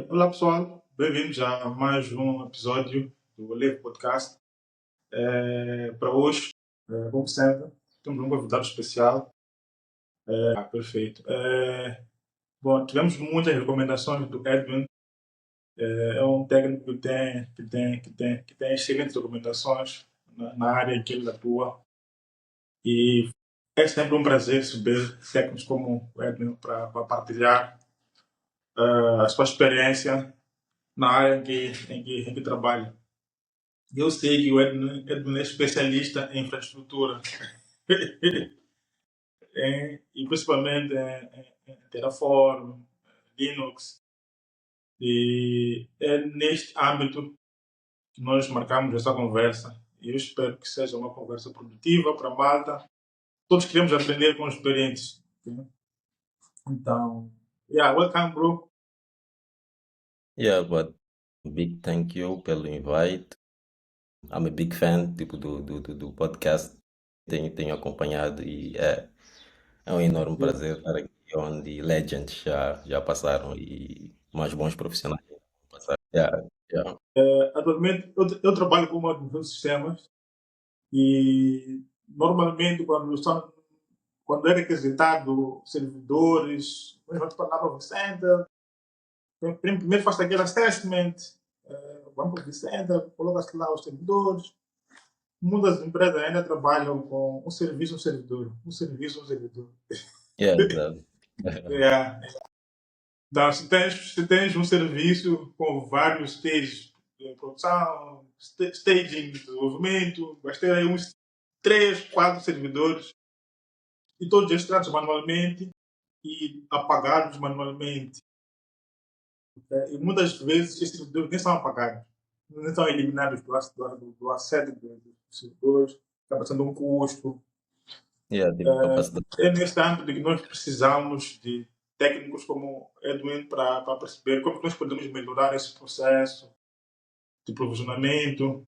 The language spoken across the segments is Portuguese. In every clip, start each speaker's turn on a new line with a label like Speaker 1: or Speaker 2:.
Speaker 1: Olá pessoal, bem-vindos a mais um episódio do Live Podcast. Para hoje, como sempre, temos um convidado especial. Perfeito. Bom, tivemos muitas recomendações do Edwin. É um técnico que tem excelentes recomendações na área em que ele atua. E é sempre um prazer receber técnicos como o Edwin para partilhar a sua experiência na área em que trabalha. Eu sei que o Edno é especialista em infraestrutura, e principalmente em Terraform, Linux. E é neste âmbito que nós marcamos essa conversa. E eu espero que seja uma conversa produtiva para a malta. Todos queremos aprender com os experientes. Ok? Então, welcome, bro.
Speaker 2: Yeah, but big thank you pelo invite. I'm a big fan do podcast. Tenho acompanhado e é um enorme
Speaker 1: Yeah.
Speaker 2: prazer estar aqui onde legends já passaram e mais bons profissionais passaram. Yeah.
Speaker 1: Atualmente, eu trabalho como administrador de sistemas e normalmente quando é requisitado servidores, vamos para a Nova Center, primeiro faz aquele assessment, vamos para o Center, coloca-se lá os servidores. Muitas empresas ainda trabalham com um servidor, um serviço, um servidor.
Speaker 2: Yeah, exato.
Speaker 1: É. Então, se tens um serviço com vários stages de produção, staging de desenvolvimento, vais ter aí uns 3, 4 servidores e todos extratos manualmente e apagados manualmente. E muitas vezes esses servidores nem são apagados, nem são eliminados do assédio dos servidores, acaba sendo um custo.
Speaker 2: Yeah, tipo capacidade.
Speaker 1: É nesse âmbito que nós precisamos de técnicos como Edwin para perceber como nós podemos melhorar esse processo de provisionamento,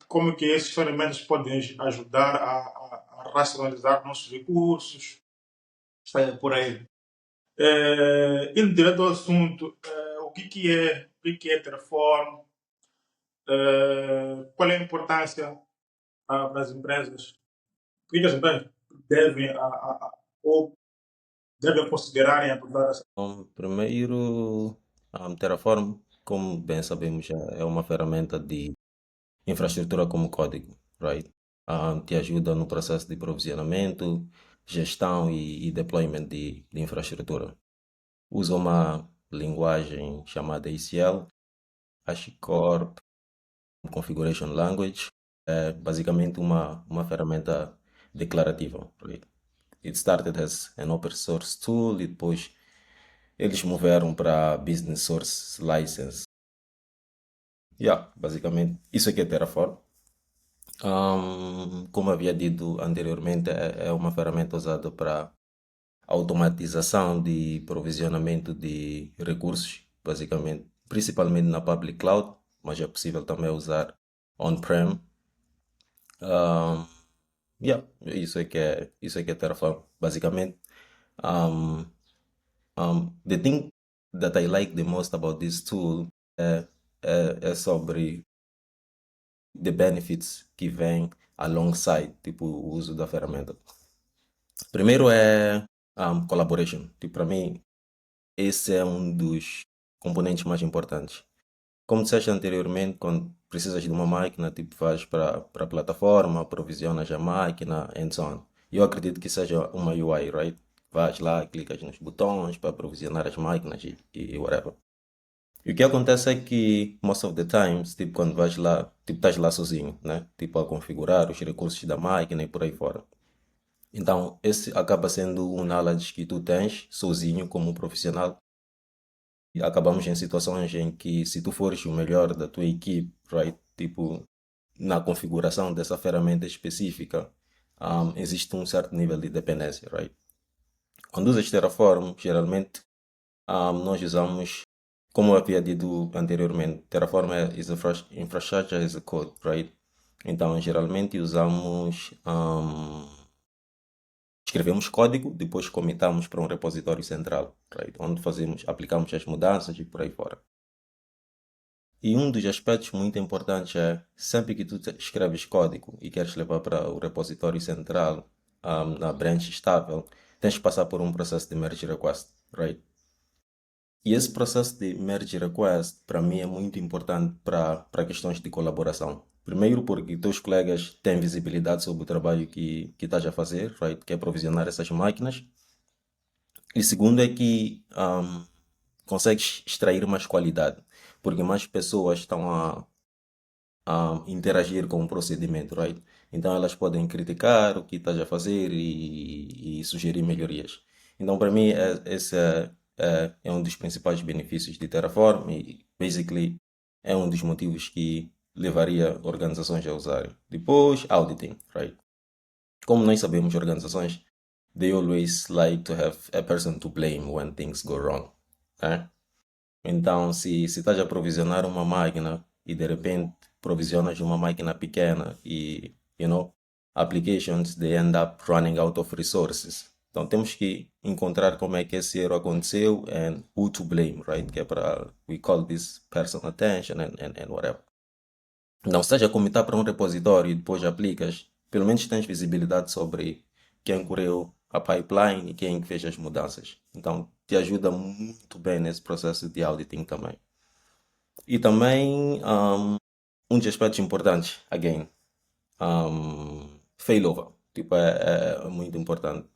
Speaker 1: como que esses ferramentas podem ajudar a racionalizar nossos recursos, por aí. Indo direto ao assunto, o que é Terraform, qual é a importância para as empresas, o que as empresas devem ou devem considerar em adotar essa.
Speaker 2: Primeiro, Terraform, como bem sabemos, é uma ferramenta de infraestrutura como código, right? Te ajuda no processo de provisionamento, gestão e deployment de infraestrutura. Usa uma linguagem chamada ACL, HashiCorp Configuration Language, é basicamente uma ferramenta declarativa, right? It started as an open source tool e depois eles moveram para Business Source License. Yeah, basicamente, isso aqui é Terraform. Como havia dito anteriormente, é uma ferramenta usada para automatização de provisionamento de recursos, basicamente, principalmente na public cloud, mas é possível também usar on-prem. Um, yeah, isso é que é Terraform, basicamente. Um, the thing that I like the most about this tool é sobre the benefits que vêm alongside, tipo, o uso da ferramenta. Primeiro é collaboration. Tipo, para mim, esse é um dos componentes mais importantes. Como disseste anteriormente, quando precisas de uma máquina, tipo, vais para a plataforma, aprovisionas a máquina, and so on. Eu acredito que seja uma UI, right? Vais lá, clicas nos botões para aprovisionar as máquinas e whatever. E o que acontece é que, most of the times, tipo, quando vais lá, tipo, estás lá sozinho, né? Tipo, a configurar os recursos da máquina e por aí fora. Então, esse acaba sendo um knowledge que tu tens sozinho como profissional. E acabamos em situações em que, se tu fores o melhor da tua equipe, right? Tipo, na configuração dessa ferramenta específica, existe um certo nível de dependência, right? Quando usas Terraform, geralmente, nós usamos, como eu havia dito anteriormente, Terraform is a infrastructure as a code, right? Então, geralmente usamos escrevemos código, depois comitamos para um repositório central, right? Onde aplicamos as mudanças e por aí fora. E um dos aspectos muito importantes é, sempre que tu escreves código e queres levar para o repositório central, na branch estável, tens que passar por um processo de merge request, right? E esse processo de merge request, para mim, é muito importante para questões de colaboração. Primeiro, porque teus colegas têm visibilidade sobre o trabalho que estás a fazer, right? Que é provisionar essas máquinas. E segundo é que consegues extrair mais qualidade, porque mais pessoas estão a interagir com o procedimento, right? Então elas podem criticar o que estás a fazer e sugerir melhorias. Então para mim esse é um dos principais benefícios de Terraform e basically é um dos motivos que levaria organizações a usarem. Depois, auditing, right? Como nós sabemos, organizações, they always like to have a person to blame when things go wrong, né? Então, se estás a provisionar uma máquina e de repente provisionas uma máquina pequena e, applications, they end up running out of resources. Então, temos que encontrar como é que esse erro aconteceu and who to blame, right? Que é para, we call this person attention and whatever. Então, se estás a commitar para um repositório e depois aplicas, pelo menos tens visibilidade sobre quem correu a pipeline e quem fez as mudanças. Então, te ajuda muito bem nesse processo de auditing também. E também, um dos aspectos importantes, again, failover. Tipo, é muito importante.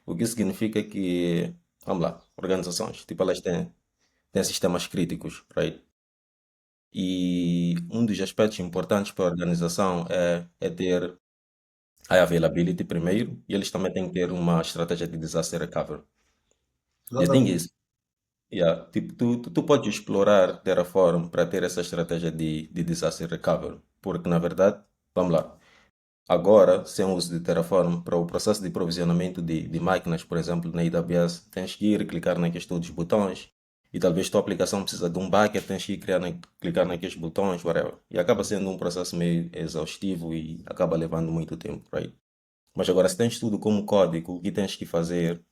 Speaker 2: O que significa que, vamos lá, organizações, tipo, elas têm sistemas críticos, right? E um dos aspectos importantes para a organização é ter a availability primeiro, e eles também têm que ter uma estratégia de disaster recovery. The thing
Speaker 1: Exatamente.
Speaker 2: is, yeah, tipo, tu podes explorar Terraform para ter essa estratégia de disaster recovery, porque na verdade, vamos lá, agora, sem o uso de Terraform, para o processo de provisionamento de máquinas, por exemplo, na AWS, tens que ir clicar naqueles todos os botões, e talvez tua aplicação precisa de um bucket, tens que ir clicar naqueles botões, whatever. E acaba sendo um processo meio exaustivo e acaba levando muito tempo, right? Mas agora, se tens tudo como código, o que tens que fazer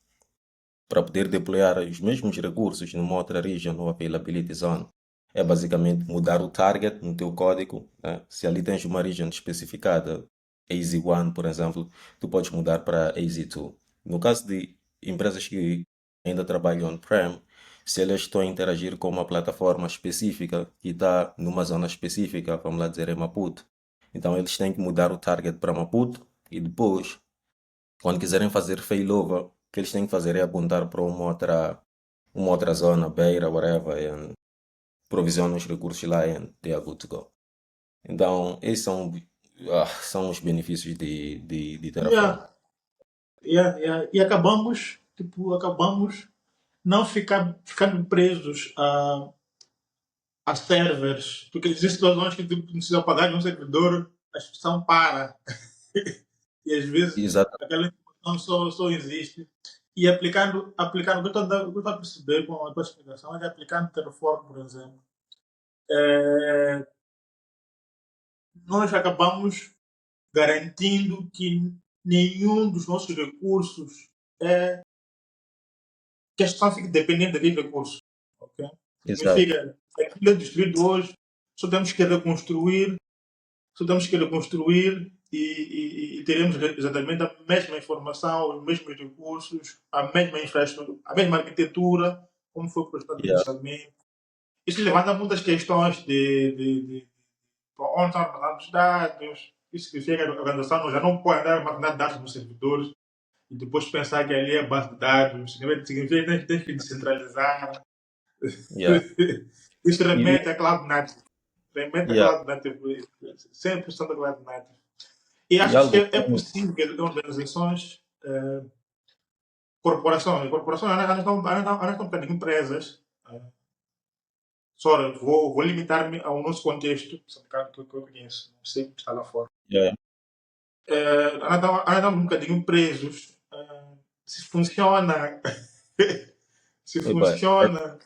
Speaker 2: para poder deployar os mesmos recursos numa outra region ou availability zone é basicamente mudar o target no teu código, né? Se ali tens uma region especificada, AZ1, por exemplo, tu podes mudar para AZ2. No caso de empresas que ainda trabalham on-prem, se elas estão a interagir com uma plataforma específica que está numa zona específica, vamos lá dizer em Maputo, então eles têm que mudar o target para Maputo e depois, quando quiserem fazer failover, o que eles têm que fazer é apontar para uma outra zona, Beira, whatever, and provisionam os recursos lá and they are good to go. Então, esses são os benefícios de Terraform.
Speaker 1: Yeah, yeah. E acabamos, tipo, acabamos não ficando presos a servers, porque existem situações que tipo, precisa pagar um servidor, a expressão para. E às vezes
Speaker 2: Exato.
Speaker 1: aquela informação só existe. E aplicando o que eu estou a perceber com a tua explicação é que aplicando Terraform, por exemplo, eh, nós acabamos garantindo que nenhum dos nossos recursos que a gestão fique dependente daquele recurso. Okay?
Speaker 2: Exato.
Speaker 1: Significa que aquilo é destruído hoje, só temos que reconstruir, só temos que reconstruir e teremos exatamente a mesma informação, os mesmos recursos, a mesma infraestrutura, a mesma arquitetura, como foi projetado
Speaker 2: Yeah,
Speaker 1: inicialmente. Isso levanta muitas questões de onde estão armazenados os dados. Isso significa que a organização já não pode andar armazenar dados nos servidores e depois pensar que ali é base de dados. Significa que tem que descentralizar.
Speaker 2: yeah.
Speaker 1: Isso
Speaker 2: E,
Speaker 1: remete a Cloud Native. Remete a
Speaker 2: yeah.
Speaker 1: Cloud Native. 100% a Cloud Native. E
Speaker 2: E
Speaker 1: acho que
Speaker 2: algo
Speaker 1: é possível que organizações, corporações, elas estão pequenas empresas. Só vou limitar-me ao nosso contexto, que eu conheço, não sei o que está lá fora.
Speaker 2: yeah.
Speaker 1: Andamos um bocadinho presos. Se funciona, se
Speaker 2: Epa,
Speaker 1: funciona.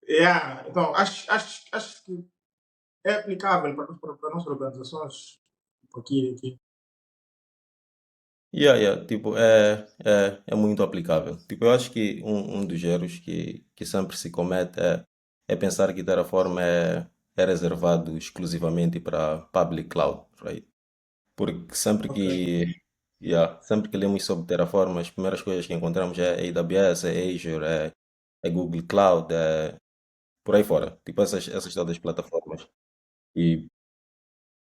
Speaker 1: Yeah. Então, acho que é aplicável para nossas organizações aqui.
Speaker 2: Tipo, é muito aplicável. Tipo, eu acho que um dos erros que sempre se comete é pensar que Terraform é reservado exclusivamente para public cloud, right? Porque
Speaker 1: Ok.
Speaker 2: sempre que lemos sobre Terraform, as primeiras coisas que encontramos é AWS, é Azure, é Google Cloud, é por aí fora. Tipo, essas todas as plataformas. E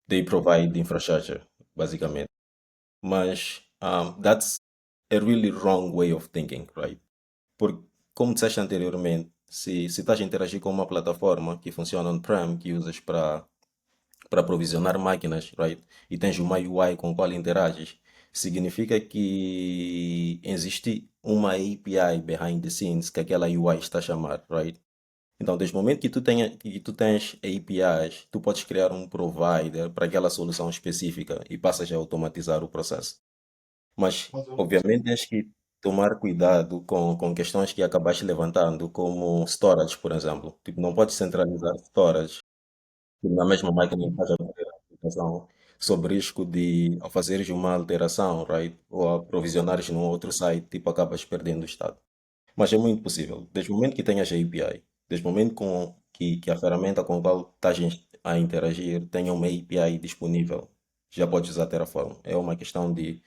Speaker 2: they provide infrastructure, basicamente. Mas that's a really wrong way of thinking, right? Porque, como disseste anteriormente, se estás a interagir com uma plataforma que funciona on-prem, que usas para provisionar máquinas, right? E tens uma UI com a qual interages, significa que existe uma API behind the scenes que aquela UI está a chamar, right? Então, desde o momento que tu tens APIs, tu podes criar um provider para aquela solução específica e passas a automatizar o processo. Mas,
Speaker 1: Mas eu
Speaker 2: obviamente, tens que tomar cuidado com questões que acabaste levantando, como storage, por exemplo. Tipo, não podes centralizar storage na mesma máquina que faz a aplicação, sob risco de, ao fazeres uma alteração, right? Ou a provisionares num outro site, tipo, acabas perdendo o estado. Mas é muito possível. Desde o momento que tenhas a API, desde o momento que a ferramenta com a qual estás a interagir tenha uma API disponível, já podes usar Terraform. É uma questão de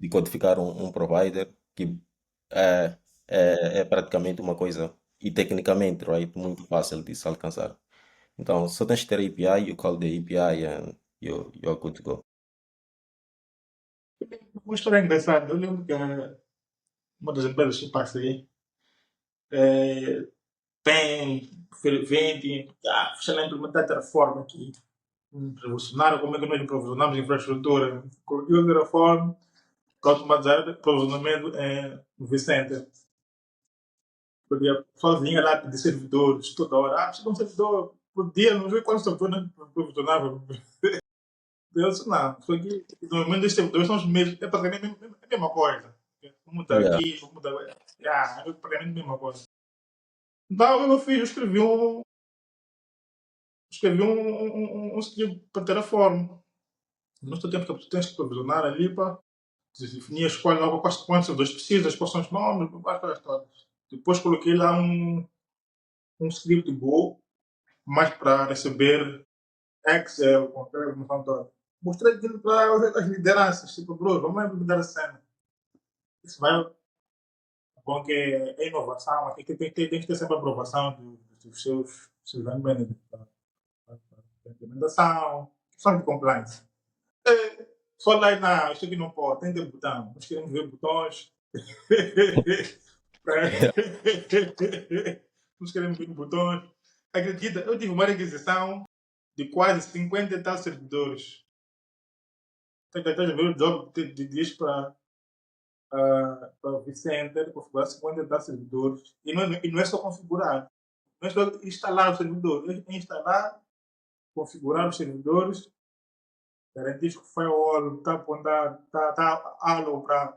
Speaker 2: codificar um provider que é, é praticamente uma coisa, e tecnicamente, right, muito fácil de se alcançar. Então, só tens que ter API, you call the API and you're good to go.
Speaker 1: uma história engraçada. Eu lembro que uma das empresas que passei tem, vende, deixa lá implementar a Terraform aqui. Revolucionário, como é que nós provisionamos infraestrutura? Coloquei o Terraform, automatizar o provisionamento no vCenter. Porque a pessoa vinha lá pedir servidores toda hora. Precisa de um servidor por dia, não sei quantos servidores provisionava. Eu disse, não, isso aqui, normalmente os servidores são os mesmos, é praticamente a mesma coisa. Vamos mudar
Speaker 2: Yeah,
Speaker 1: aqui, vamos mudar. É praticamente a mesma coisa. Então, eu fiz, eu escrevi um script para Terraform. No seu tempo que tu tens que provisionar ali para definir as quantos servidores precisas, quais são os nomes, as coisas todas. Depois coloquei lá um script Go, mais para receber Excel, com aquela informação toda. Mostrei aquilo para as lideranças, tipo, bro, vamos implementar a cena. Isso vai, bom que é inovação, mas tem que ter sempre a aprovação dos seus managers para implementação, questão de compliance. Só lá e não, isto aqui não pode, tem que ter botão. Nós queremos ver botões.
Speaker 2: yeah,
Speaker 1: Nós queremos ver botões. Acredita, eu tive uma requisição de quase 50 e tal servidores. Estás a ver o job de dias para o vCenter, configurar 50 e tal servidores. E não é só configurar. Não é só instalar os servidores. É instalar, configurar os servidores, garantir que o firewall está apontado, está algo para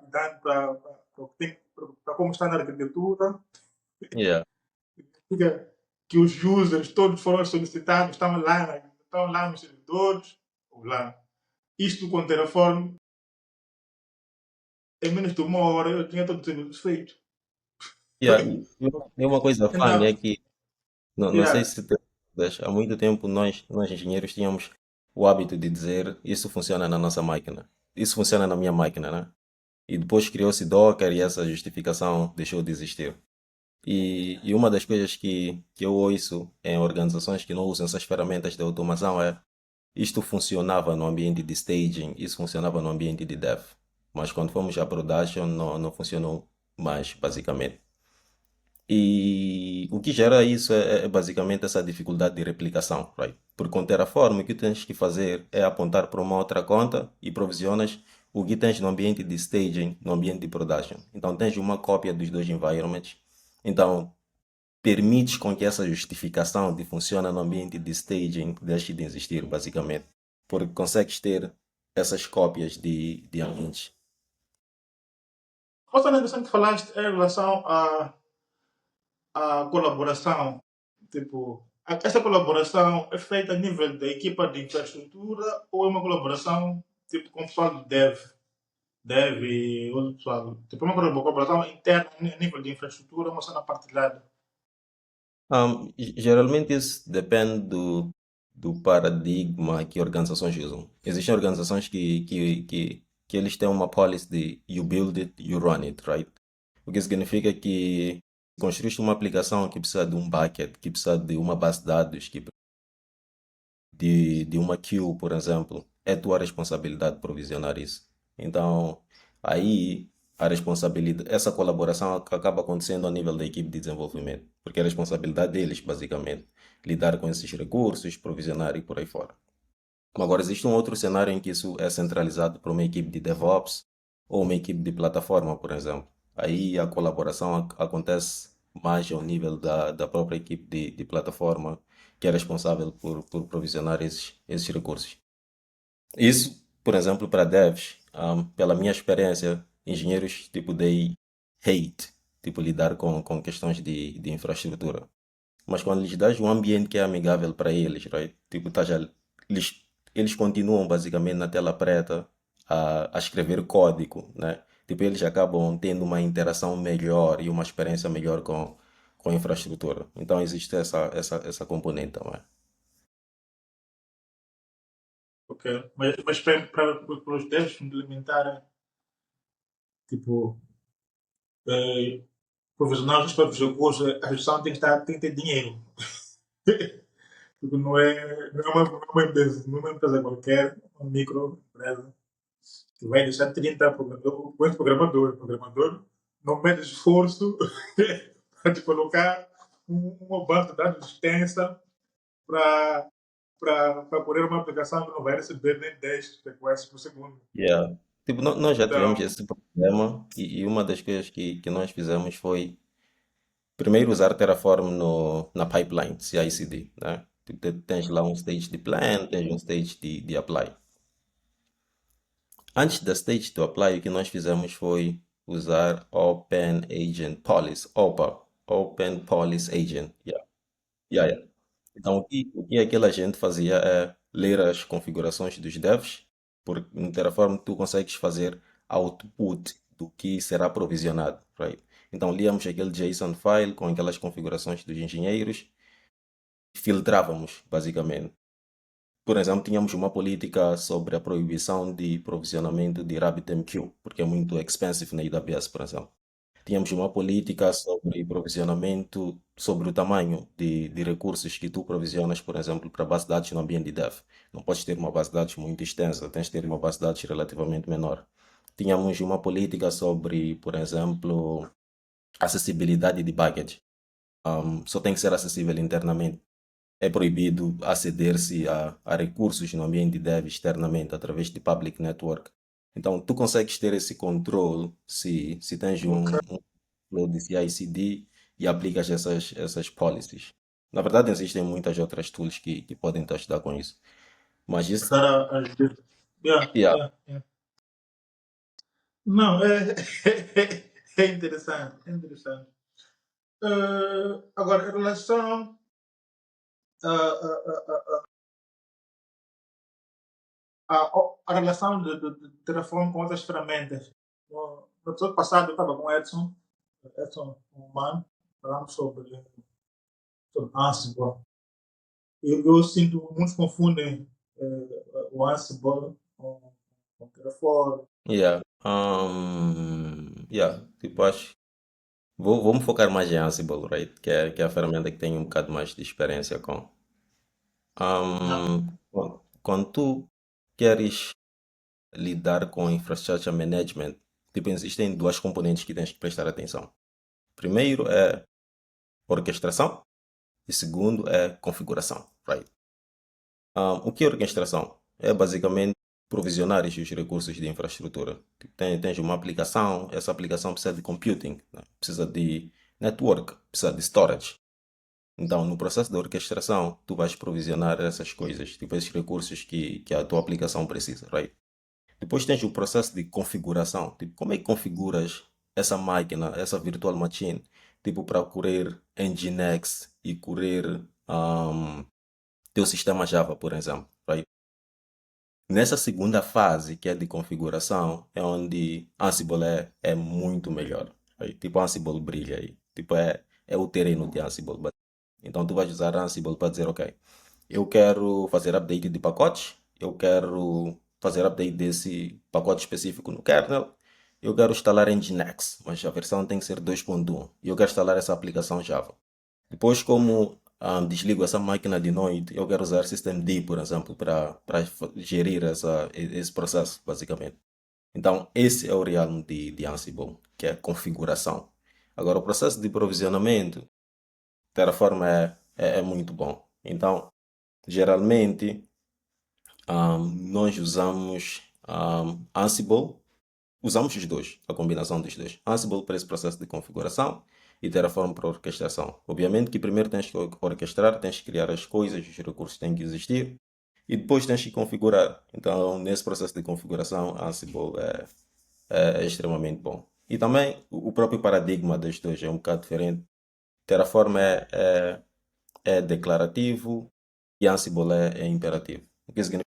Speaker 1: como está na arquitetura,
Speaker 2: yeah.
Speaker 1: fica que os users todos foram solicitados, estão lá nos servidores, ou lá. Isto com Terraform, em menos de uma hora eu tinha todos os servidores feitos.
Speaker 2: Yeah. E uma coisa funny é
Speaker 1: Então,
Speaker 2: que não sei
Speaker 1: yeah,
Speaker 2: se te lembras, há muito tempo nós engenheiros tínhamos o hábito de dizer isso funciona na nossa máquina, isso funciona na minha máquina, né? E depois criou-se Docker e essa justificação deixou de existir. E uma das coisas que eu ouço em organizações que não usam essas ferramentas de automação é isto funcionava no ambiente de staging, isso funcionava no ambiente de dev, mas quando fomos a production não funcionou mais, basicamente. E o que gera isso é basicamente essa dificuldade de replicação, right? Porque com Terraform o que tens que fazer é apontar para uma outra conta e provisionas o que tens no ambiente de staging, no ambiente de production. Então tens uma cópia dos dois environments. Então permites com que essa justificação de funciona no ambiente de staging deixe de existir, basicamente. Porque consegues ter essas cópias de ambientes.
Speaker 1: outra interessante que falaste é em relação à colaboração. Tipo, essa colaboração é feita a nível da equipa de infraestrutura ou é uma colaboração tipo com o pessoal de dev? dev e outro pessoal. Tipo, uma colaboração interna a nível de infraestrutura, uma cena partilhada.
Speaker 2: Geralmente isso depende do paradigma que organizações usam. Existem organizações que eles têm uma policy de you build it, you run it, right? O que significa que construíste uma aplicação que precisa de um bucket, que precisa de uma base de dados, de uma queue, por exemplo, é tua responsabilidade provisionar isso. Então, aí a responsabilidade, essa colaboração acaba acontecendo ao nível da equipe de desenvolvimento, porque é a responsabilidade deles, basicamente, lidar com esses recursos, provisionar e por aí fora. Agora, existe um outro cenário em que isso é centralizado por uma equipe de DevOps ou uma equipe de plataforma, por exemplo. Aí a colaboração acontece mais ao nível da própria equipe de plataforma, que é responsável por provisionar esses recursos. Isso, por exemplo, para devs, pela minha experiência, engenheiros tipo they hate, tipo lidar com questões de infraestrutura. Mas quando lhes dás um ambiente que é amigável para eles, right? Tipo, eles, eles continuam basicamente na tela preta a escrever código, né? Tipo, eles acabam tendo uma interação melhor e uma experiência melhor com a infraestrutura. Então existe essa componente também.
Speaker 1: Ok. Mas para os devs implementarem, tipo, eh, provisionar os próprios recursos, a gestão tem que ter dinheiro. Porque não é uma empresa, não é uma empresa qualquer, uma microempresa, que vai deixar 30 programadores, com esse programador não mete esforço para te colocar uma base de dados extensa para correr uma aplicação que não vai receber nem 10 requests por segundo.
Speaker 2: Yeah. Tipo, nós já tivemos
Speaker 1: Então,
Speaker 2: esse problema e uma das coisas que nós fizemos foi primeiro usar Terraform na pipeline CI/CD, né? Tu tens lá um stage de plan, tens um stage de apply. Antes da stage do apply, o que nós fizemos foi usar Open Agent Policy, OPA, Open Policy Agent. Yeah. Yeah, yeah. Então, o que aquela gente fazia é ler as configurações dos devs, porque no Terraform tu consegues fazer output do que será provisionado, right? Então, líamos aquele JSON file com aquelas configurações dos engenheiros, filtrávamos, basicamente. Por exemplo, tínhamos uma política sobre a proibição de provisionamento de RabbitMQ, porque é muito expensive na AWS, por exemplo. Tínhamos uma política sobre provisionamento, sobre o tamanho de recursos que tu provisionas, por exemplo, para base de dados no ambiente de dev. Não podes ter uma base de dados muito extensa, tens de ter uma base de dados relativamente menor. Tínhamos uma política sobre, por exemplo, acessibilidade de package. Só tem que ser acessível internamente. É proibido aceder-se a recursos no ambiente de dev externamente através de public network. Então, tu consegues ter esse controle se tens um flow de CI/CD e aplicas essas policies. Na verdade, existem muitas outras tools que podem te ajudar com isso. Mas isso,
Speaker 1: estar a yeah,
Speaker 2: yeah,
Speaker 1: yeah, yeah. Não, é interessante, é interessante. Agora, em relação a relação de Terraform com outras ferramentas. No episódio passado eu estava com o Edson Humano, falando sobre Ansible. Eu sinto muitos confundem o Ansible com Terraform.
Speaker 2: yeah. Yeah, tipo, vou me focar mais em Ansible, right? Que é a ferramenta que tenho um bocado mais de experiência com.
Speaker 1: Ah,
Speaker 2: Quando tu queres lidar com infrastructure management, tipo, existem duas componentes que tens que prestar atenção. Primeiro é orquestração e segundo é configuração, right? O que é orquestração? É basicamente provisionar os recursos de infraestrutura. Tipo, tens uma aplicação, essa aplicação precisa de computing, né? Precisa de network, precisa de storage. Então, no processo de orquestração, tu vais provisionar essas coisas, tipo esses recursos que a tua aplicação precisa, right? Depois tens o processo de configuração. Tipo, como é que configuras essa máquina, essa virtual machine, tipo para correr Nginx e correr teu sistema Java, por exemplo, right? Nessa segunda fase, que é de configuração, é onde Ansible é muito melhor. Aí, tipo, Ansible brilha aí. Tipo, é o terreno de Ansible. Então, tu vais usar Ansible para dizer, ok, eu quero fazer update de pacotes, eu quero fazer update desse pacote específico no kernel, eu quero instalar Nginx, mas a versão tem que ser 2.1, e eu quero instalar essa aplicação Java. Depois, como desligo essa máquina de noite, eu quero usar systemd, por exemplo, para gerir esse processo, basicamente. Então, esse é o realm de Ansible, que é configuração. Agora, o processo de provisionamento, Terraform é muito bom. Então, geralmente, nós usamos Ansible, usamos os dois, a combinação dos dois. Ansible para esse processo de configuração e Terraform para orquestração. Obviamente que primeiro tens que orquestrar, tens que criar as coisas, os recursos têm que existir e depois tens que configurar. Então, nesse processo de configuração, Ansible é extremamente bom. E também o próprio paradigma dos dois é um bocado diferente. Terraform é declarativo e Ansible é imperativo. O que significa?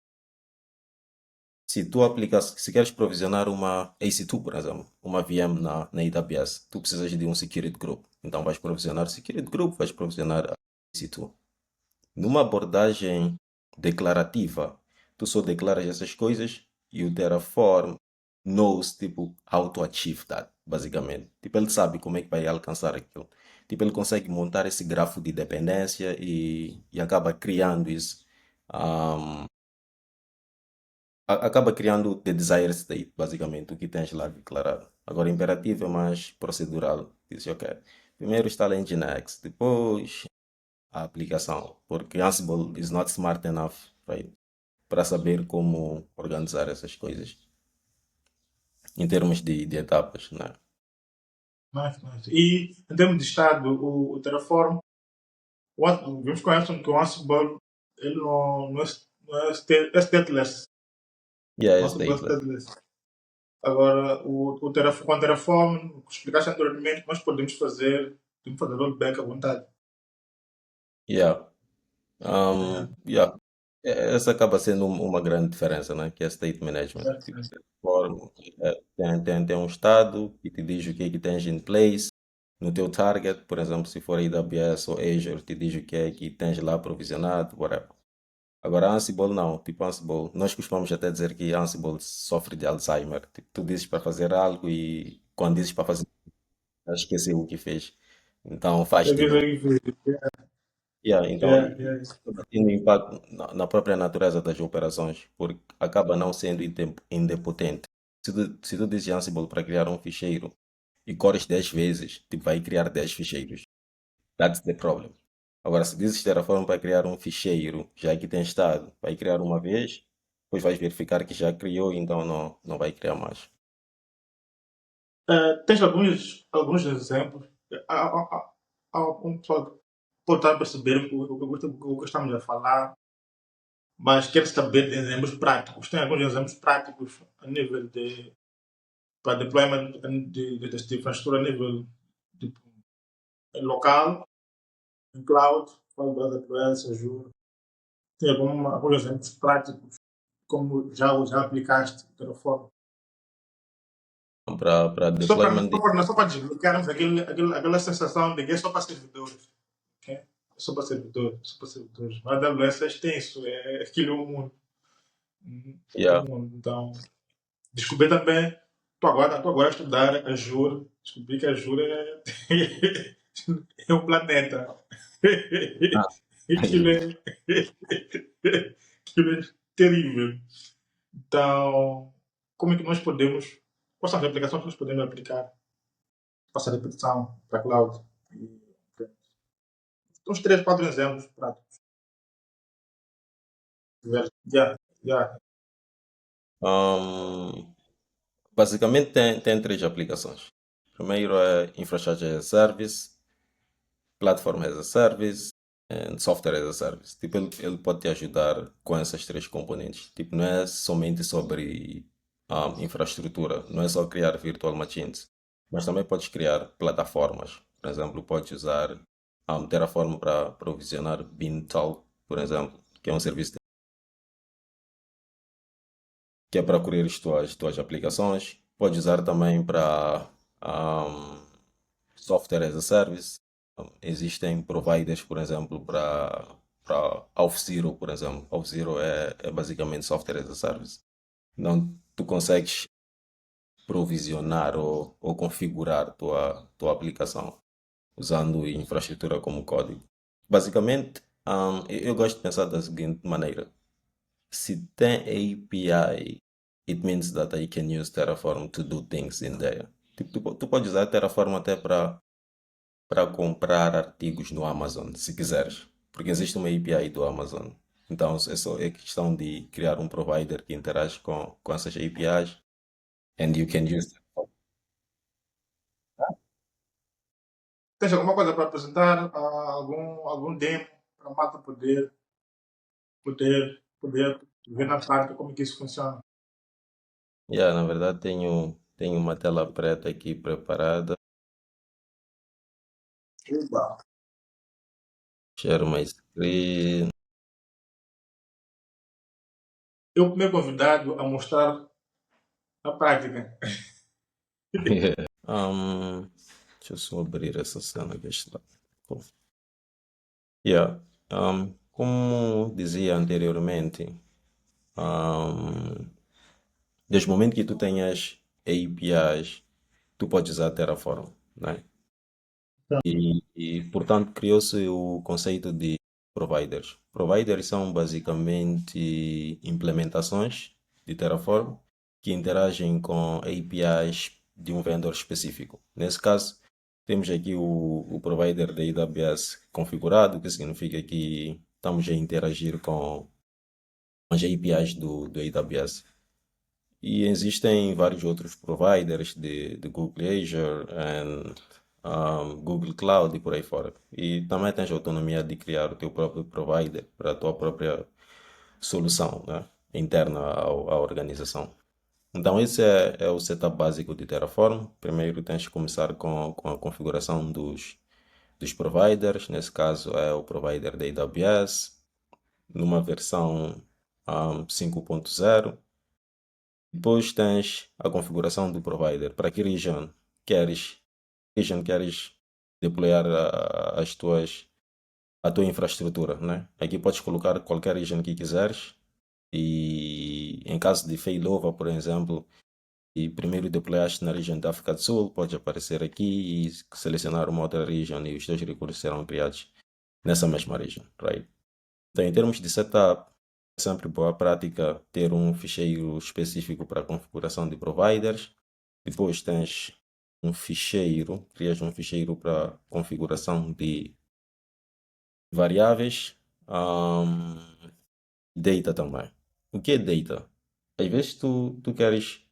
Speaker 2: Se tu aplicas, se queres provisionar uma EC2, por exemplo, uma VM na AWS, tu precisas de um security group. Então vais provisionar o security group, vais provisionar a EC2. Numa abordagem declarativa, tu só declaras essas coisas e o Terraform knows, tipo, how to achieve that, basicamente. Tipo, ele sabe como é que vai alcançar aquilo. Tipo, ele consegue montar esse grafo de dependência e acaba criando isso. um, Acaba criando the desired state, basicamente, o que tens lá declarado. Agora, imperativo é mais procedural. Diz, ok, primeiro instala Nginx, depois a aplicação, porque Ansible is not smart enough, right, para saber como organizar essas coisas em termos de etapas, né?
Speaker 1: Nice, nice. E em termos de estado, o Terraform, vemos com essa que o Ansible ele não é stateless.
Speaker 2: Yeah,
Speaker 1: O
Speaker 2: é
Speaker 1: Ansible é
Speaker 2: stateless.
Speaker 1: stateless. Agora, com o Terraform, o que explicaste anteriormente, nós podemos fazer rollback à vontade.
Speaker 2: Yeah.
Speaker 1: Yeah.
Speaker 2: Yeah. Essa acaba sendo uma grande diferença, né? Que é state management.
Speaker 1: Certo,
Speaker 2: Tipo,
Speaker 1: certo.
Speaker 2: tem um estado que te diz o que é que tens in place no teu target, por exemplo, se for AWS ou Azure, te diz o que é que tens lá provisionado, whatever. Agora, Ansible não. Tipo, Ansible, nós costumamos até dizer que Ansible sofre de Alzheimer. Tipo, tu dizes para fazer algo e quando dizes para fazer, já esqueceu o que fez. Então, faz
Speaker 1: É
Speaker 2: de
Speaker 1: ver,
Speaker 2: novo. Yeah, então,
Speaker 1: yeah, yeah.
Speaker 2: acaba tendo impacto na própria natureza das operações, porque acaba não sendo indepotente. Se tu dizes Ansible para criar um ficheiro e corres 10 vezes, tipo, vai criar 10 ficheiros. That's the problem. Agora, se dizes Terraform para criar um ficheiro, já que tem estado, vai criar uma vez, depois vais verificar que já criou, então não vai criar mais.
Speaker 1: Tens alguns exemplos. Há um pessoal que pode estar a perceber o que estamos a falar, mas quer saber de exemplos práticos. Tem alguns exemplos práticos a nível de para deployment desta infraestrutura a nível tipo, local, em cloud, falo da AWS, Azure. Tem alguns exemplos práticos, como já aplicaste Terraform.
Speaker 2: Para deployment,
Speaker 1: Só para desbloquearmos aquela sensação de que é só para servidores. Okay? É só para servidores, só para servidores. Mas a AWS é extenso, aquilo é um mundo. É
Speaker 2: yeah.
Speaker 1: um mundo. Então, descobri também, estou agora a estudar Azure, descobri que Azure é um planeta.
Speaker 2: Ah,
Speaker 1: Aquilo é, aquilo é terrível. Então, como é que nós podemos, quais são as aplicações que nós podemos aplicar para essa repetição para a cloud? Uns 3, 4 exemplos práticos. Já, já.
Speaker 2: um, basicamente tem três aplicações. Primeiro é Infrastructure as a Service, Platform as a Service and Software as a Service. Tipo, ele pode te ajudar com essas três componentes. Tipo, não é somente sobre infraestrutura, não é só criar virtual machines, mas também podes criar plataformas. Por exemplo, podes usar Terraform para provisionar Beanstalk, por exemplo, que é um serviço que é para cobrir as tuas aplicações. Pode usar também para software as a service. Existem providers, por exemplo, para Auth0, por exemplo. Auth0 é basicamente software as a service. Não, tu consegues provisionar ou configurar tua aplicação usando infraestrutura como código. Basicamente, eu gosto de pensar da seguinte maneira. Se tem API, it means that I can use Terraform to do things in there. Tipo, tu pode usar Terraform até para comprar artigos no Amazon, se quiseres. Porque existe uma API do Amazon. Então, é questão de criar um provider que interage com essas APIs and you can use.
Speaker 1: Tens alguma coisa para apresentar? Algum demo para a malta poder ver na prática como é que isso funciona?
Speaker 2: Yeah, na verdade, tenho uma tela preta aqui preparada.
Speaker 1: Uba.
Speaker 2: Share my screen.
Speaker 1: Eu, primeiro convidado a mostrar a prática.
Speaker 2: Deixa eu só abrir essa cena que está. Cool. Yeah. Como dizia anteriormente, um, desde o momento que tu tenhas APIs, tu podes usar Terraform, né? Portanto, criou-se o conceito de providers. Providers são basicamente implementações de Terraform que interagem com APIs de um vendor específico. Nesse caso, temos aqui o provider da AWS configurado, que significa que estamos a interagir com as APIs do AWS. E existem vários outros providers de Google Azure and Google Cloud e por aí fora. E também tens a autonomia de criar o teu próprio provider para a tua própria solução, né, interna à organização. Então, esse é o setup básico de Terraform. Primeiro tens que começar com a configuração dos providers. Nesse caso é o provider da AWS, numa versão 5.0. Depois tens a configuração do provider. Para que region queres deployar a tua infraestrutura, né? Aqui podes colocar qualquer region que quiseres e em caso de failover, por exemplo, e primeiro deployaste na região da África do Sul, pode aparecer aqui e selecionar uma outra região e os teus recursos serão criados nessa mesma região, right? Então, em termos de setup, é sempre boa prática ter um ficheiro específico para a configuração de providers. Depois tens crias um ficheiro para configuração de variáveis, data também. O que é data? Às vezes tu queres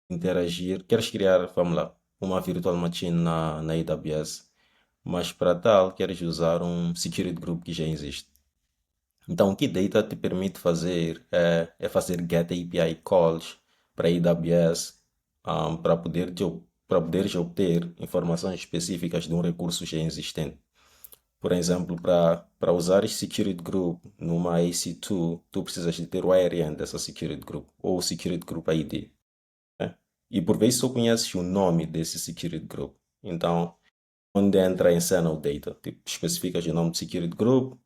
Speaker 2: interagir, queres criar, vamos lá, uma virtual machine na AWS, mas para tal queres usar um security group que já existe. Então, o que Data te permite fazer é fazer GET API calls para a AWS para poderes obter informações específicas de um recurso já existente. Por exemplo, para usar esse Security Group numa AC2, tu precisas de ter o ARN dessa Security Group ou o Security Group ID. Né? E por vezes só conheces o nome desse Security Group. Então, onde entra em cena o Data? Tipo, especificas o nome do Security Group,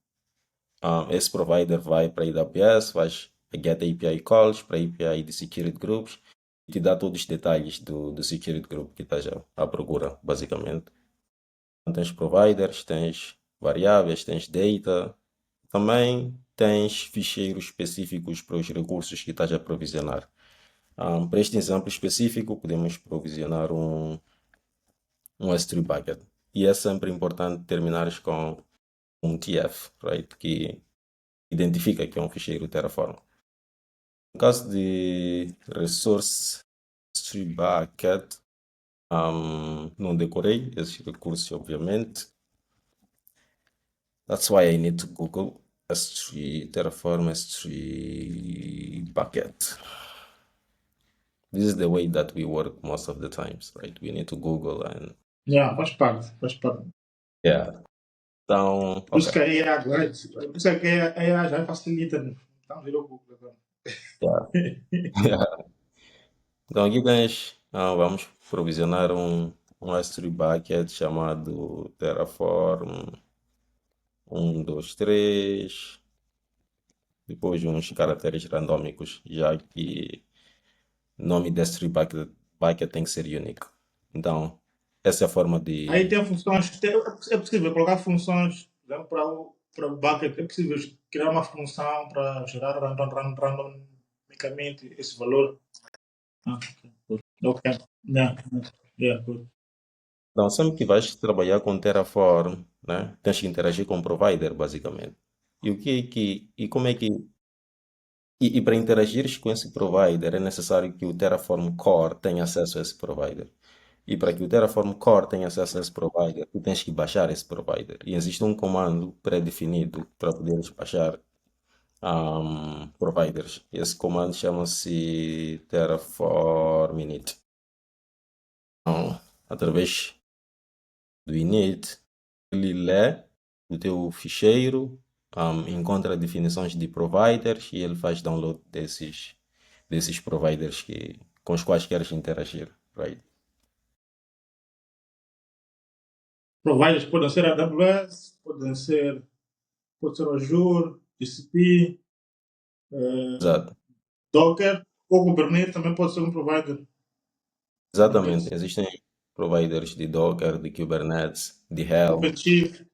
Speaker 2: esse provider vai para a AWS, faz a GET API calls para a API de Security Groups e te dá todos os detalhes do Security Group que estás à procura, basicamente. Então, tens providers, tens variáveis, tens data, também tens ficheiros específicos para os recursos que estás a provisionar. Para este exemplo específico, podemos provisionar um S3 bucket. E é sempre importante terminares com um TF, right? Que identifica que é um ficheiro Terraform. No caso de Resource S3 Bucket, não decorei esse recurso, obviamente. That's why I need to Google S3 Terraform S3 Bucket. This is the way that we work most of the times, right? We need to Google and
Speaker 1: Yeah, faz parte, faz parte.
Speaker 2: yeah. Então,
Speaker 1: Por isso
Speaker 2: ok.
Speaker 1: que a AI agora, por isso que a AI já facilita. Então, virou Google agora.
Speaker 2: Yeah. Então aqui tens, vamos provisionar um S3 bucket chamado Terraform 1, 2, 3, depois uns caracteres randômicos, já que o nome desse S3 bucket tem que ser único. Então, essa é a forma
Speaker 1: Aí
Speaker 2: de.
Speaker 1: tem funções, é possível colocar funções, por exemplo, para o bucket, é possível criar uma função para gerar randomicamente esse valor. Ah, ok. Yeah, yeah, good.
Speaker 2: Então, sempre que vais trabalhar com Terraform, né, tens que interagir com o provider, basicamente. E o que é que, e como é que, e para interagires com esse provider é necessário que o Terraform Core tenha acesso a esse provider. E para que o Terraform Core tenha acesso a esse provider, tu tens que baixar esse provider. E existe um comando pré-definido para poderes baixar providers. Esse comando chama-se Terraform init. Então, através do init, ele lê o teu ficheiro, encontra definições de providers e ele faz download desses providers com os quais queres interagir. Right?
Speaker 1: Providers podem ser AWS, pode ser Azure, GCP,
Speaker 2: Exato.
Speaker 1: Docker, ou Kubernetes também pode ser um provider.
Speaker 2: Exatamente.
Speaker 1: Kubernetes.
Speaker 2: Existem providers de Docker, de Kubernetes, de Helm,
Speaker 1: OpenShift.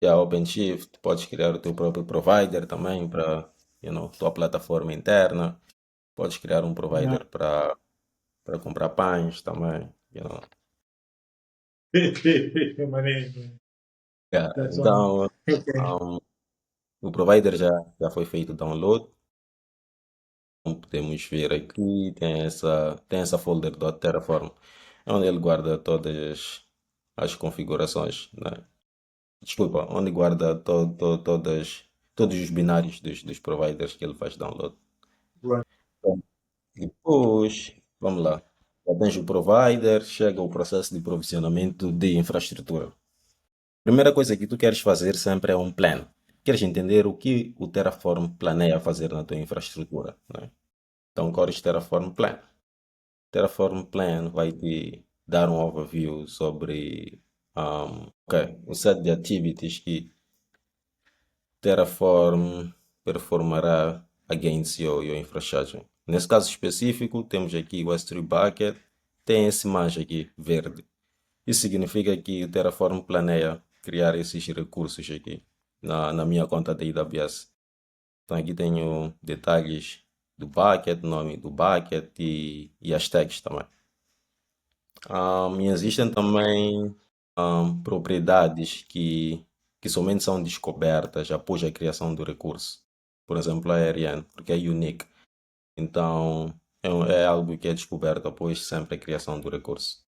Speaker 2: e a OpenShift. Podes criar o teu próprio provider também para, tua plataforma interna. Podes criar um
Speaker 1: Yeah.
Speaker 2: provider para comprar pães também.
Speaker 1: Maneiro.
Speaker 2: Yeah.
Speaker 1: That's one.
Speaker 2: Então,
Speaker 1: Okay.
Speaker 2: um, o provider já foi feito download. Como podemos ver aqui, tem essa folder do Terraform, onde ele guarda todas as configurações, né? Desculpa, onde guarda todos os binários dos providers que ele faz download.
Speaker 1: Right.
Speaker 2: Bom, depois, vamos lá. Já tens o provider, chega o processo de provisionamento de infraestrutura. Primeira coisa que tu queres fazer sempre é um plano. Queres entender o que o Terraform planeia fazer na tua infraestrutura, né? Então, corres Terraform Plan. Terraform Plan vai te dar um overview sobre o set de activities que Terraform performará against your infrastructure. Nesse caso específico, temos aqui o S3 Bucket, tem esse mancha aqui, verde. Isso significa que o Terraform planeia criar esses recursos aqui na minha conta da AWS. Então aqui tenho detalhes do bucket, nome do bucket e as tags também. E existem também propriedades que somente são descobertas após a criação do recurso. Por exemplo, a ARN, porque é unique. Então, é algo que é descoberto após sempre a criação do recurso.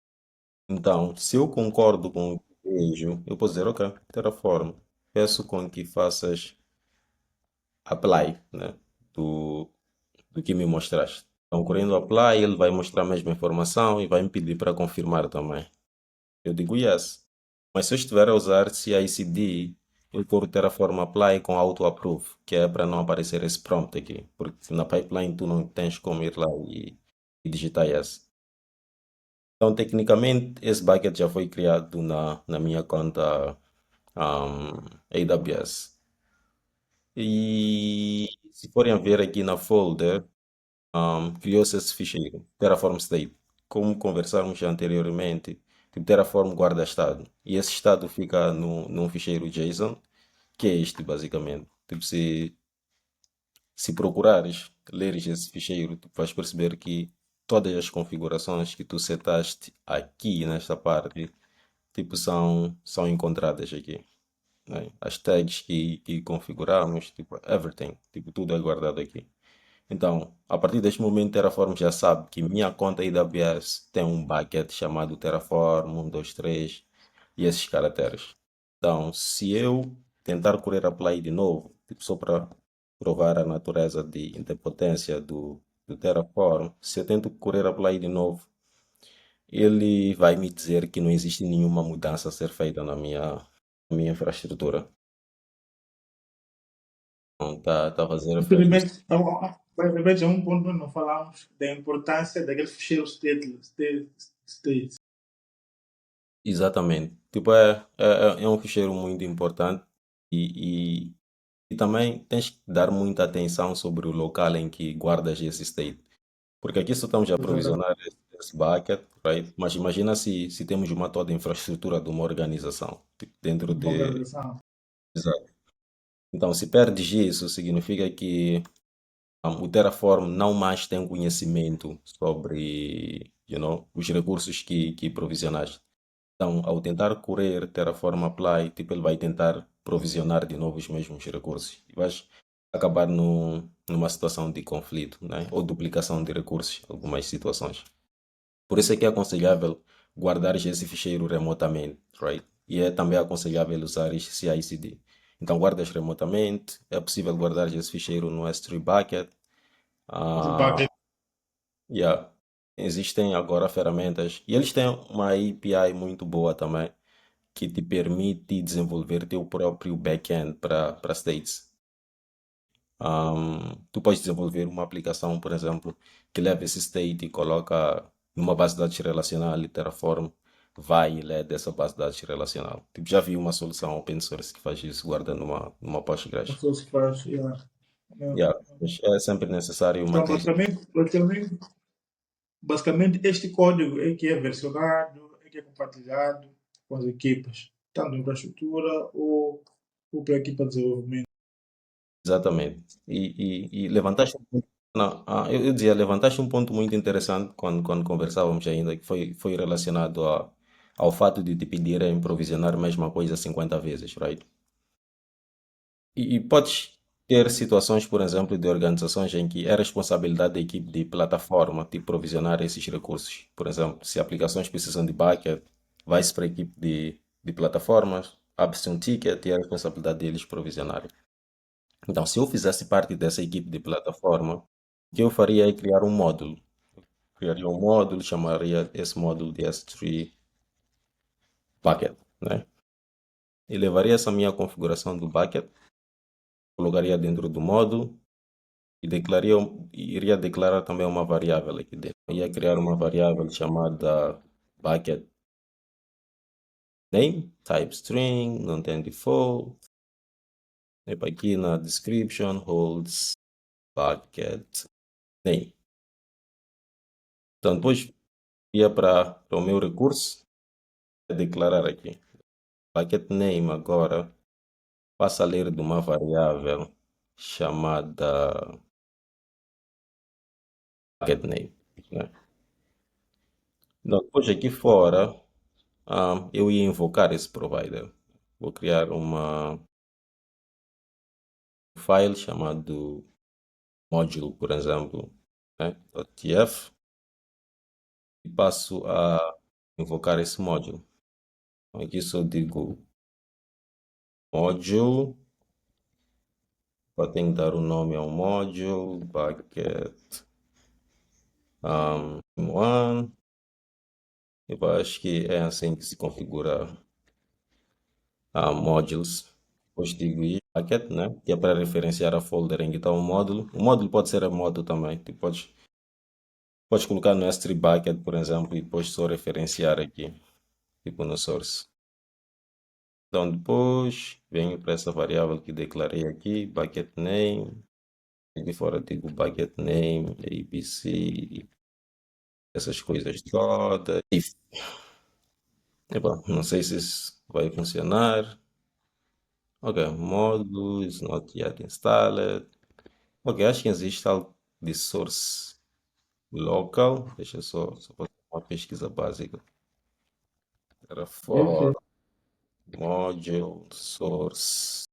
Speaker 2: Então, se eu concordo com o que vejo, eu posso dizer, ok, Terraform, peço com que faças apply, né, do que me mostraste. Então, correndo apply, ele vai mostrar a mesma informação e vai me pedir para confirmar também. Eu digo yes. Mas se eu estiver a usar CI/CD, eu corro Terraform Apply com auto-approve, que é para não aparecer esse prompt aqui, porque na pipeline tu não tens como ir lá e digitar yes. Então, tecnicamente, esse bucket já foi criado na minha conta AWS. E se forem a ver aqui na folder, criou-se esse ficheiro, Terraform State. Como conversamos anteriormente, tipo, Terraform guarda estado. E esse estado fica num ficheiro JSON, que é este basicamente. Tipo, se procurares, leres esse ficheiro, tu vais perceber que todas as configurações que tu setaste aqui nesta parte, tipo, são encontradas aqui, né? As tags que configuramos, tipo, everything, tipo, tudo é guardado aqui. Então, a partir deste momento, Terraform já sabe que minha conta AWS tem um bucket chamado Terraform 1, 2, 3 e esses caracteres. Então, se eu tentar correr a play de novo, tipo, só para provar a natureza de indepotência do Terraform, se eu tento correr a play de novo, ele vai me dizer que não existe nenhuma mudança a ser feita na minha infraestrutura. Então, tá a fazer referência.
Speaker 1: Infelizmente, basicamente é um ponto onde não falamos da importância daquele ficheiro state.
Speaker 2: Exatamente. Tipo, é um ficheiro muito importante e, e, e também tens que dar muita atenção sobre o local em que guardas esse state. Porque aqui só estamos a
Speaker 1: Exatamente.
Speaker 2: provisionar esse bucket, right? Mas imagina se temos uma toda infraestrutura de uma organização tipo, dentro
Speaker 1: Uma
Speaker 2: de.
Speaker 1: organização.
Speaker 2: Exato. Então, se perdes isso, significa que o Terraform não mais tem conhecimento sobre, os recursos que provisionaste. Então, ao tentar correr Terraform Apply, tipo, ele vai tentar provisionar de novo os mesmos recursos. E vais acabar numa situação de conflito, né? Ou duplicação de recursos, em algumas situações. Por isso é que é aconselhável guardar esse ficheiro remotamente, right? E é também aconselhável usar este CI/CD. Então, guardas remotamente, é possível guardar esse ficheiro no S3 bucket.
Speaker 1: De
Speaker 2: Ah,
Speaker 1: bucket.
Speaker 2: yeah. Existem agora ferramentas e eles têm uma API muito boa também que te permite desenvolver teu próprio backend para states. Tu podes desenvolver uma aplicação, por exemplo, que leva esse state e coloca numa base de dados relacional e Terraform vai e lê dessa base de dados relacional. Tipo, já vi uma solução open source que faz isso, guarda numa
Speaker 1: As
Speaker 2: Postgres.
Speaker 1: pessoas que faz. Yeah.
Speaker 2: Yeah, mas é sempre necessário
Speaker 1: Então,
Speaker 2: manter.
Speaker 1: basicamente, este código é que é versionado, é que é compartilhado com as equipas, tanto infraestrutura ou para a equipa de desenvolvimento.
Speaker 2: Exatamente. E levantaste um ponto. Não, eu dizia, levantaste um ponto muito interessante quando conversávamos ainda, que foi relacionado ao fato de te pedirem provisionar a mesma coisa 50 vezes, right? E podes ter situações, por exemplo, de organizações em que é responsabilidade da equipe de plataforma de provisionar esses recursos. Por exemplo, se aplicações precisam de bucket, vai-se para a equipe de plataformas, abre-se um ticket e é a responsabilidade deles provisionarem. Então, se eu fizesse parte dessa equipe de plataforma, o que eu faria é criar um módulo. Criaria um módulo, chamaria esse módulo de S3 Bucket, né? E levaria essa minha configuração do bucket, colocaria dentro do módulo e iria declarar também uma variável aqui dentro. Ia criar uma variável chamada bucket name, type string, não tem default. E aqui na description holds bucket name. Então, depois ia para o meu recurso, declarar aqui. Bucket name agora passa a ler de uma variável chamada bucket name, né? Então, depois aqui fora, eu ia invocar esse provider. Vou criar uma file chamado module, por exemplo, né? .tf e passo a invocar esse module. Então, aqui só digo module, tenho que dar o nome ao module, bucket one. Eu acho que é assim que se configura modules. Depois digo aí, bucket, né? Que é para referenciar a folder em que está o módulo. O módulo pode ser remoto também. Tu podes colocar no S3 bucket, por exemplo, e depois só referenciar aqui, tipo no source. Então depois venho para essa variável que declarei aqui, bucket name. Aqui fora digo bucket name, ABC, essas coisas todas. Epa, não sei se isso vai funcionar. Ok, módulo is not yet installed. Ok, acho que existe algo de source local. Deixa eu só fazer uma pesquisa básica.
Speaker 1: Deve
Speaker 2: Terraform, module, source,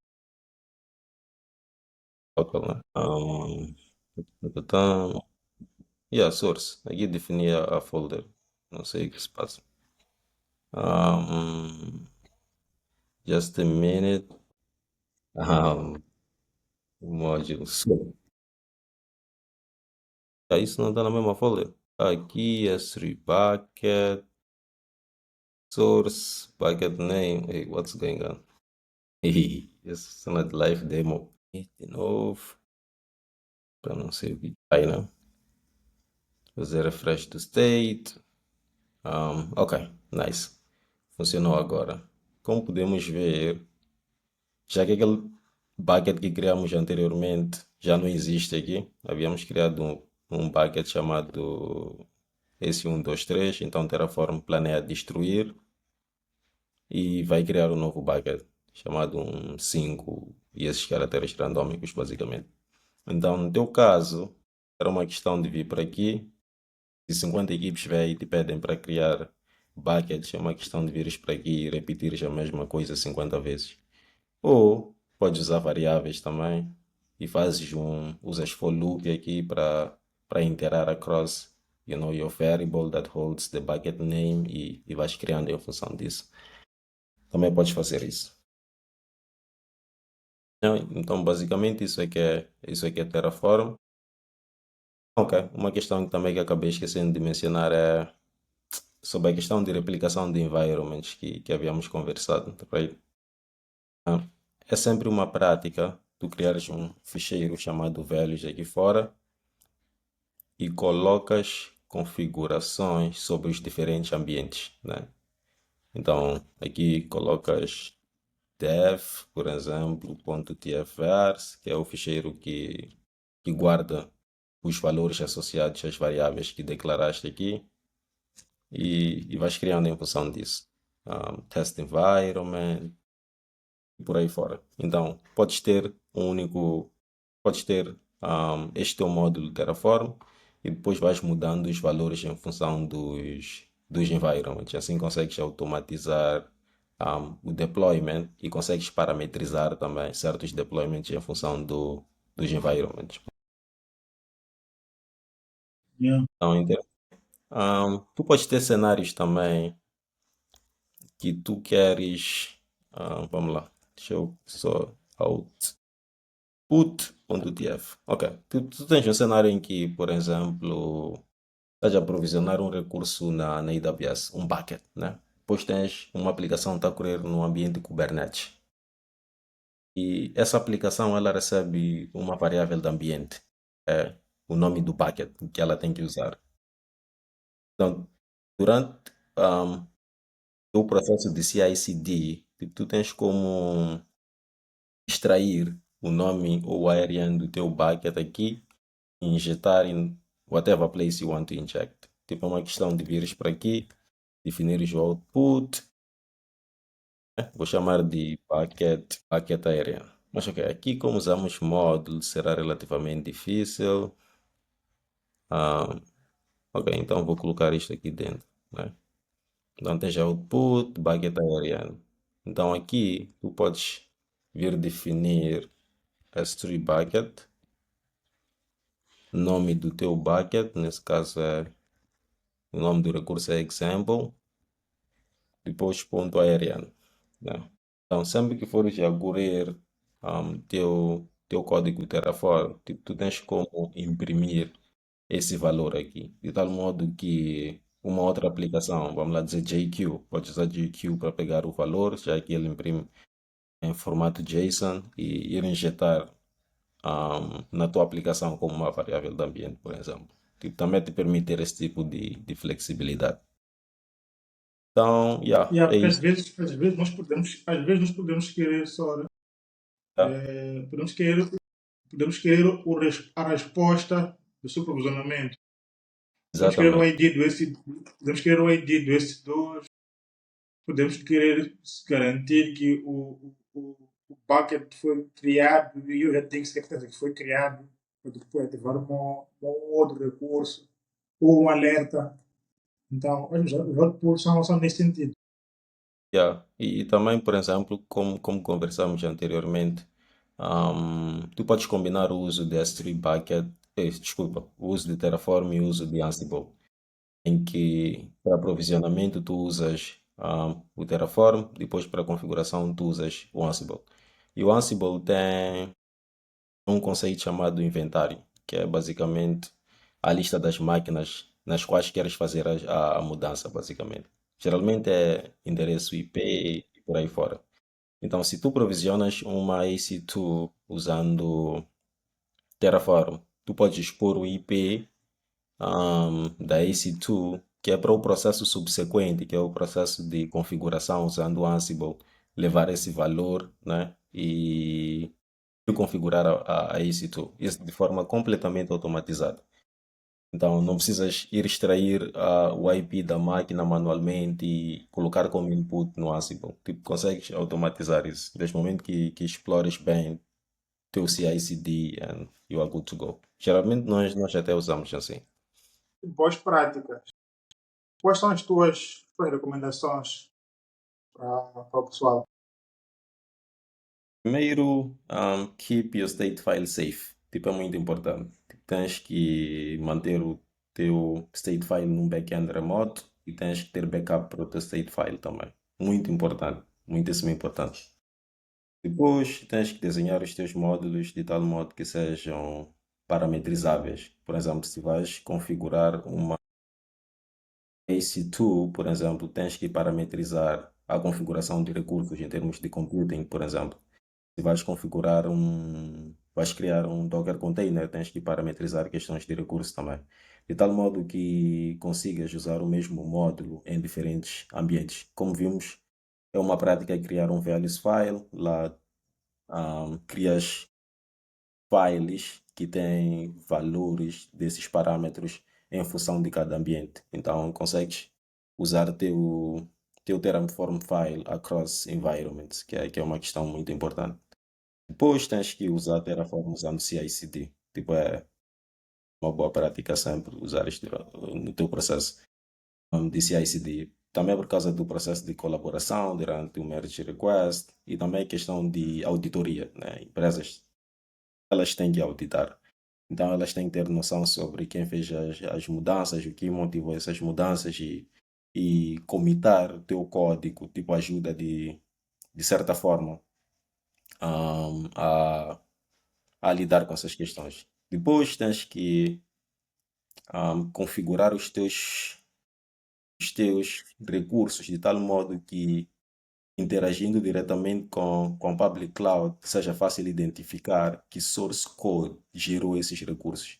Speaker 2: local, né? Então, yeah, source. Aqui definir a folder. Não sei o que se passa. Um, just a minute. Modules. Isso não está na mesma folder. Aqui, S3 bucket, source, bucket name. Hey, what's going on? Hey, this is not live demo. E de novo, para não ser o que cai, né? Fazer refresh do state. Ok, nice. Funcionou agora. Como podemos ver, já que aquele bucket que criamos anteriormente já não existe aqui, havíamos criado um bucket chamado S123, então Terraform planeia destruir e vai criar um novo bucket chamado um 5 e esses caracteres randômicos, basicamente. Então, no teu caso, era uma questão de vir para aqui. Se 50 equipes vêm e te pedem para criar buckets, é uma questão de vires para aqui e repetires a mesma coisa 50 vezes. Ou podes usar variáveis também e usas for loop aqui para iterar across, your variable that holds the bucket name e vais criando em função disso. Também podes fazer isso. Então, basicamente, isso é que é Terraform. Ok, uma questão também que acabei esquecendo de mencionar é sobre a questão de replicação de environments que havíamos conversado, right? É sempre uma prática tu criares um ficheiro chamado values aqui fora e colocas configurações sobre os diferentes ambientes, né? Então, aqui colocas dev, por exemplo, .tfvars, que é o ficheiro que guarda os valores associados às variáveis que declaraste aqui e vais criando em função disso. Test environment e por aí fora. Então, podes ter este teu módulo Terraform e depois vais mudando os valores em função dos environments. Assim consegues automatizar o deployment e consegues parametrizar também certos deployments em função dos environments.
Speaker 1: Yeah.
Speaker 2: Então, tu podes ter cenários também que tu queres. Vamos lá, deixa eu só output.tf. Ok, tu tens um cenário em que, por exemplo, estás a provisionar um recurso na AWS, um bucket, né? Depois tens uma aplicação que está a correr no ambiente Kubernetes. E essa aplicação ela recebe uma variável de ambiente, é o nome do bucket que ela tem que usar. Então, durante o processo de CI/CD, tu tens como extrair o nome ou a area do teu bucket aqui e injetar em whatever place you want to inject. Tipo, é uma questão de vires para aqui, definires o output, vou chamar de bucket area. Mas ok, aqui como usamos módulo será relativamente difícil. Ah, ok, então vou colocar isto aqui dentro, né? Então tens output, bucket area. Então aqui tu podes vir definir S3 bucket, nome do teu bucket, nesse caso o nome do recurso é example, depois ponto area, né? Então sempre que fores a correr teu código Terraform, tipo, tu tens como imprimir esse valor aqui, de tal modo que uma outra aplicação, vamos lá dizer JQ, pode usar JQ para pegar o valor, já que ele imprime em formato JSON e ir injetar na tua aplicação como uma variável de ambiente, por exemplo. Tipo, também te permite ter esse tipo de flexibilidade. Então, yeah,
Speaker 1: Yeah,
Speaker 2: é
Speaker 1: porque
Speaker 2: isso.
Speaker 1: às vezes nós podemos querer só,
Speaker 2: Yeah,
Speaker 1: podemos querer a resposta do seu provisionamento. Podemos querer o
Speaker 2: exatamente.
Speaker 1: ID do S, podemos querer o ID do S2, podemos querer garantir que o bucket foi criado e eu já tenho certeza que foi criado para depois ativar um outro recurso ou um alerta. Então, os outputs são nesse sentido.
Speaker 2: Yeah. E também, por exemplo, como conversamos anteriormente, tu podes combinar o uso de S3 Bucket, desculpa, o uso de Terraform e o uso de Ansible, em que para aprovisionamento tu usas o Terraform, depois para configuração tu usas o Ansible. E o Ansible tem um conceito chamado inventário, que é basicamente a lista das máquinas nas quais queres fazer a mudança, basicamente. Geralmente é endereço IP e por aí fora. Então, se tu provisionas uma EC2 usando Terraform, tu podes expor o IP da EC2, que é para o processo subsequente, que é o processo de configuração usando o Ansible, levar esse valor, né, e configurar a EC2, isso de forma completamente automatizada. Então, não precisas ir extrair o IP da máquina manualmente e colocar como input no Ansible. Tipo, consegues automatizar isso. Desde o momento que explores bem teu CI/CD and you are good to go. Geralmente nós até usamos assim.
Speaker 1: Boas práticas. Quais são as tuas recomendações para o pessoal?
Speaker 2: Primeiro, keep your state file safe. Tipo, é muito importante. Tipo, tens que manter o teu state file num backend remoto e tens que ter backup para o teu state file também. Muito importante. Muitíssimo importante. Depois, tens que desenhar os teus módulos de tal modo que sejam parametrizáveis. Por exemplo, se vais configurar uma EC2, por exemplo, tens que parametrizar a configuração de recursos em termos de computing, por exemplo. Se vais criar um Docker container, tens que parametrizar questões de recursos também. De tal modo que consigas usar o mesmo módulo em diferentes ambientes. Como vimos, é uma prática criar um values file, lá crias files que têm valores desses parâmetros em função de cada ambiente. Então, consegues usar teu Terraform file across environments, que é uma questão muito importante. Depois tens que usar Terraform usando CI/CD. Tipo, é uma boa prática sempre usar isto no teu processo de CI/CD. Também por causa do processo de colaboração durante o merge request e também questão de auditoria, né? Empresas, elas têm que auditar. Então elas têm que ter noção sobre quem fez as mudanças, o que motivou essas mudanças e comitar o teu código, tipo ajuda de certa forma a lidar com essas questões. Depois tens que configurar os teus recursos de tal modo que interagindo diretamente com o public cloud seja fácil identificar que source code gerou esses recursos.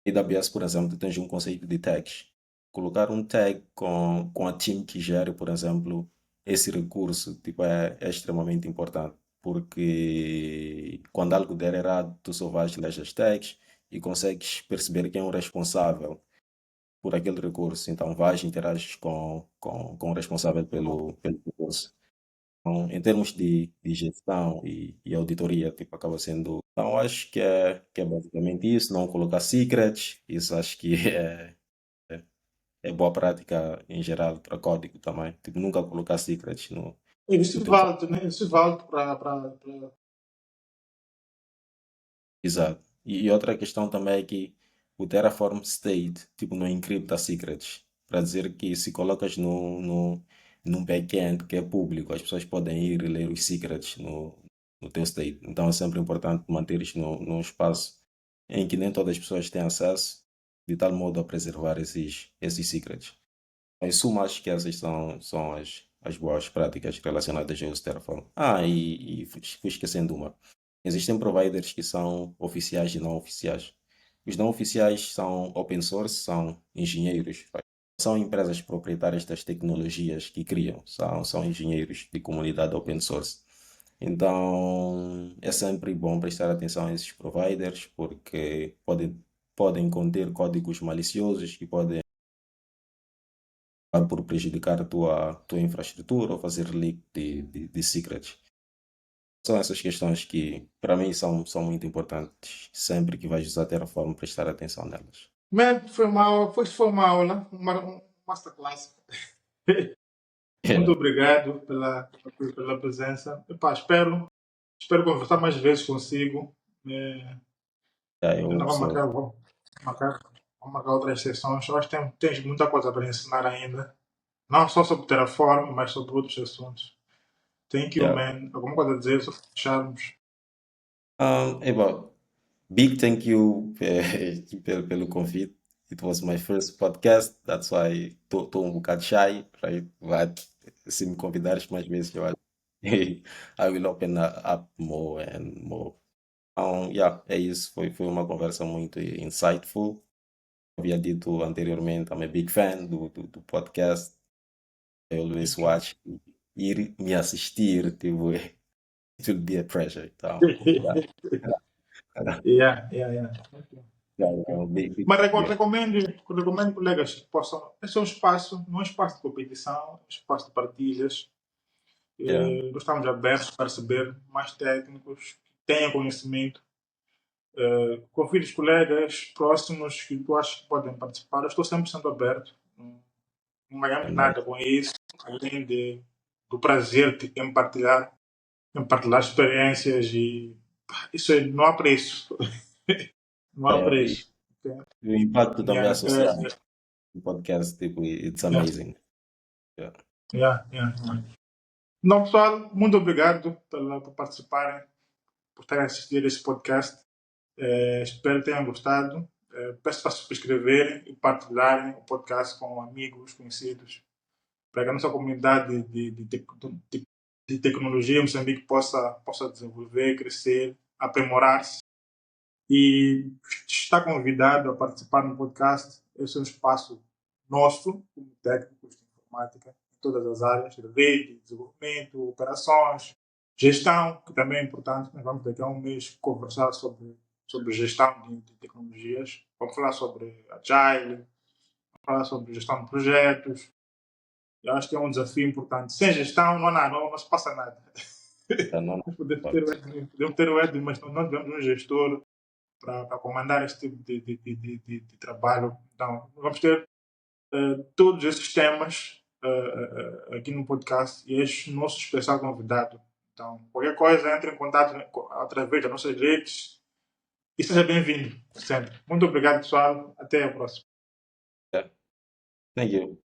Speaker 2: AWS, por exemplo, tens um conceito de tags. Colocar um tag com a team que gere, por exemplo, esse recurso, tipo, é extremamente importante, porque quando algo der errado, tu só vais ler as tags e consegues perceber quem é o responsável por aquele recurso. Então, vais interages com o responsável pelo recurso. Então, em termos de gestão e auditoria, tipo, acaba sendo. Então, acho que é basicamente isso. Não colocar secrets, isso acho que é boa prática em geral para código também. Tipo, nunca colocar secrets no
Speaker 1: Isso
Speaker 2: teu código.
Speaker 1: vale, né? Isso vale para.
Speaker 2: Exato. E outra questão também é que o Terraform State, tipo, não encripta secrets. Para dizer que se colocas num backend que é público, as pessoas podem ir e ler os secrets no teu state. Então é sempre importante manter isto num espaço em que nem todas as pessoas têm acesso, de tal modo a preservar esses secrets. Em suma, acho que essas são as boas práticas relacionadas ao Terraform. E fui esquecendo uma. Existem providers que são oficiais e não oficiais. Os não oficiais são open source, são engenheiros, são empresas proprietárias das tecnologias que criam, são engenheiros de comunidade open source. Então, é sempre bom prestar atenção a esses providers porque podem conter códigos maliciosos que podem por prejudicar a tua infraestrutura ou fazer leak de secrets. São essas questões que, para mim, são muito importantes. Sempre que vais usar Terraform, prestar atenção nelas.
Speaker 1: Man, foi uma aula, um masterclass. Muito obrigado pela presença. Epá, espero conversar mais vezes consigo.
Speaker 2: Eu
Speaker 1: Vamos
Speaker 2: sou,
Speaker 1: marcar, marcar, vamos marcar outras sessões. Eu acho que tens muita coisa para ensinar ainda. Não só sobre Terraform, mas sobre outros assuntos. Thank you,
Speaker 2: yeah.
Speaker 1: man. Alguma coisa a dizer, só fecharmos.
Speaker 2: Eba, big thank you pelo convite. It was my first podcast, that's why estou um bocado shy, right? But se me convidares mais vezes, eu acho. I will open up more and more. Yeah, é isso. Foi uma conversa muito insightful. Havia dito anteriormente, I'm a big fan do podcast. I always watch. Ir me assistir, tipo, it will be a pleasure. Então, yeah.
Speaker 1: Yeah.
Speaker 2: Yeah,
Speaker 1: Ok.
Speaker 2: big,
Speaker 1: Mas
Speaker 2: yeah,
Speaker 1: recomendo colegas que possam. Esse é um espaço, não é um espaço de competição, é um espaço de partilhas.
Speaker 2: yeah.
Speaker 1: Nós estamos abertos para receber mais técnicos que tenham conhecimento. Convido os colegas próximos que tu achas que podem participar. Eu estou sempre sendo aberto. Não ganhamos
Speaker 2: And I,
Speaker 1: nada com isso, além do prazer em partilhar experiências e isso aí não há preço. Não há
Speaker 2: e
Speaker 1: preço. Ok?
Speaker 2: o impacto também
Speaker 1: Yeah,
Speaker 2: associado ao podcast, tipo, it's
Speaker 1: yeah,
Speaker 2: amazing. Yeah.
Speaker 1: yeah. Não, pessoal, muito obrigado por participarem, por terem assistido esse podcast. Espero que tenham gostado. Peço para subscreverem e partilharem o podcast com amigos, conhecidos, para que a nossa comunidade de tecnologia em Moçambique possa desenvolver, crescer, aprimorar-se. E está convidado a participar no podcast. Esse é um espaço nosso, como técnicos de informática, em todas as áreas, de rede, desenvolvimento, operações, gestão, que também é importante. Nós vamos daqui a um mês conversar sobre gestão de tecnologias. Vamos falar sobre Agile, vamos falar sobre gestão de projetos. Eu acho que é um desafio importante. Sem gestão não se passa nada.
Speaker 2: Então, não,
Speaker 1: Podemos ter o Edwin, mas não tivemos um gestor para comandar este tipo de trabalho. Então, vamos ter todos esses temas aqui no podcast e este nosso especial convidado. Então, qualquer coisa, entre em contato através das nossas redes e seja bem-vindo sempre. Muito obrigado, pessoal. Até a próxima.
Speaker 2: yeah. Thank you.